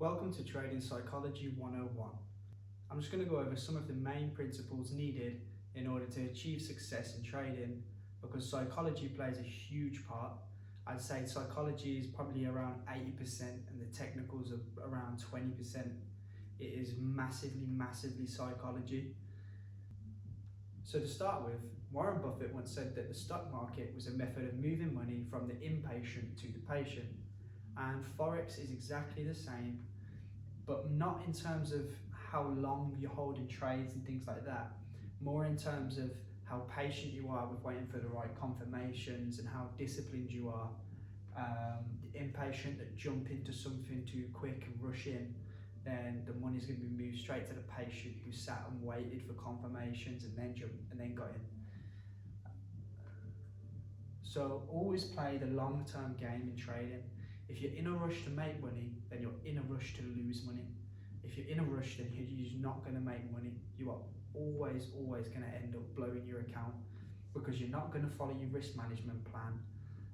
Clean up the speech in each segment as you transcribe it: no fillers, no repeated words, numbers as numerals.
Welcome to Trading Psychology 101. I'm just going to go over some of the main principles needed in order to achieve success in trading, because psychology plays a huge part. I'd say psychology is probably around 80% and the technicals are around 20%. It is massively psychology. So to start with, Warren Buffett once said that the stock market was a method of moving money from the impatient to the patient. And Forex is exactly the same, but not in terms of how long you're holding trades and things like that, more in terms of how patient you are with waiting for the right confirmations and how disciplined you are. The impatient that jump into something too quick and rush in, then the money's going to be moved straight to the patient who sat and waited for confirmations and then jumped and then got in. So always play the long-term game in trading. If you're in a rush to make money, then you're in a rush to lose money. If you're in a rush, then you're not going to make money. You are always going to end up blowing your account because you're not going to follow your risk management plan,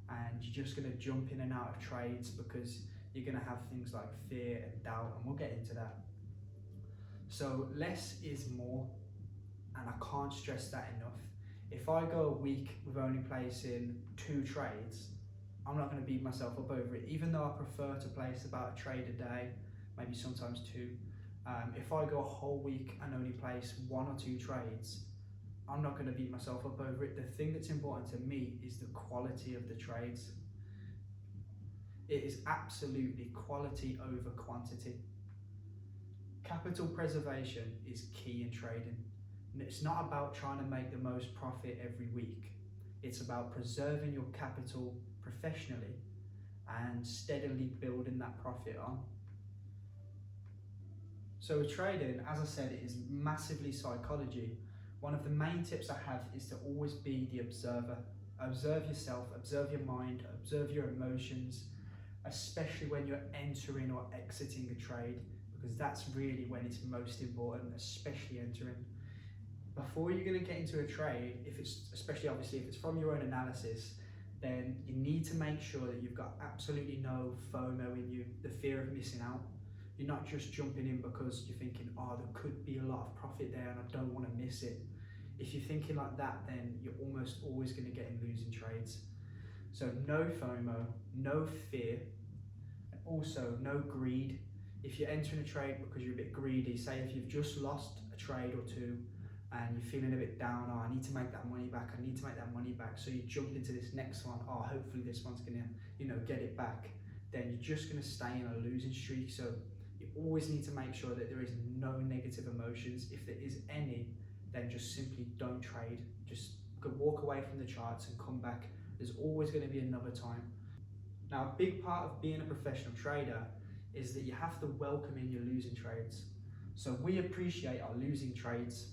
and you're just going to jump in and out of trades because you're going to have things like fear and doubt, and we'll get into that. So less is more, and I can't stress that enough. If I go a week with only placing 2 trades, I'm not going to beat myself up over it, even though I prefer to place about a trade a day, maybe sometimes 2. If I go a whole week and only place 1 or 2 trades, I'm not going to beat myself up over it. The thing that's important to me is the quality of the trades. It is absolutely quality over quantity. Capital preservation is key in trading. It's not about trying to make the most profit every week. It's about preserving your capital professionally and steadily building that profit on. So with trading, as I said, it is massively psychology. One of the main tips I have is to always be the observer. Observe yourself, observe your mind, observe your emotions, especially when you're entering or exiting a trade, because that's really when it's most important, especially entering. Before you're going to get into a trade, especially obviously if it's from your own analysis, then you need to make sure that you've got absolutely no FOMO in you, the fear of missing out. You're not just jumping in because you're thinking, oh, there could be a lot of profit there and I don't want to miss it. If you're thinking like that, then you're almost always going to get in losing trades. So no FOMO, no fear, and also no greed. If you're entering a trade because you're a bit greedy, say if you've just lost a trade or 2, and you're feeling a bit down, oh, I need to make that money back, so you jump into this next one, oh, hopefully this one's gonna, get it back, then you're just gonna stay in a losing streak. So you always need to make sure that there is no negative emotions. If there is any, then just simply don't trade. Just walk away from the charts and come back. There's always gonna be another time. Now, a big part of being a professional trader is that you have to welcome in your losing trades. So we appreciate our losing trades,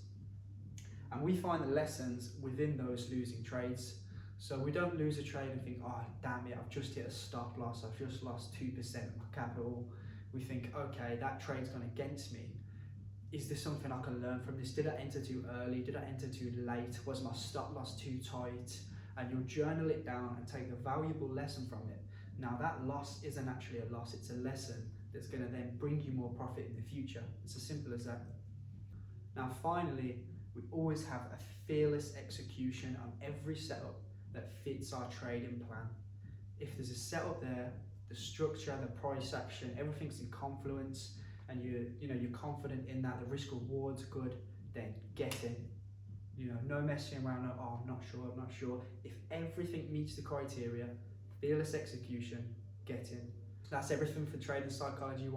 and we find the lessons within those losing trades. So we don't lose a trade and think, oh, damn it, I've just hit a stop loss, I've just lost 2% of my capital. We think, okay, that trade's gone against me. Is there something I can learn from this? Did I enter too early? Did I enter too late? Was my stop loss too tight? And you'll journal it down and take a valuable lesson from it. Now that loss isn't actually a loss, it's a lesson that's gonna then bring you more profit in the future. It's as simple as that. Now finally, we always have a fearless execution on every setup that fits our trading plan. If there's a setup there, the structure, the price action, everything's in confluence, and you're confident in that, the risk reward's good, then get in. No messing around, oh, I'm not sure. If everything meets the criteria, fearless execution, get in. That's everything for Trading Psychology 101.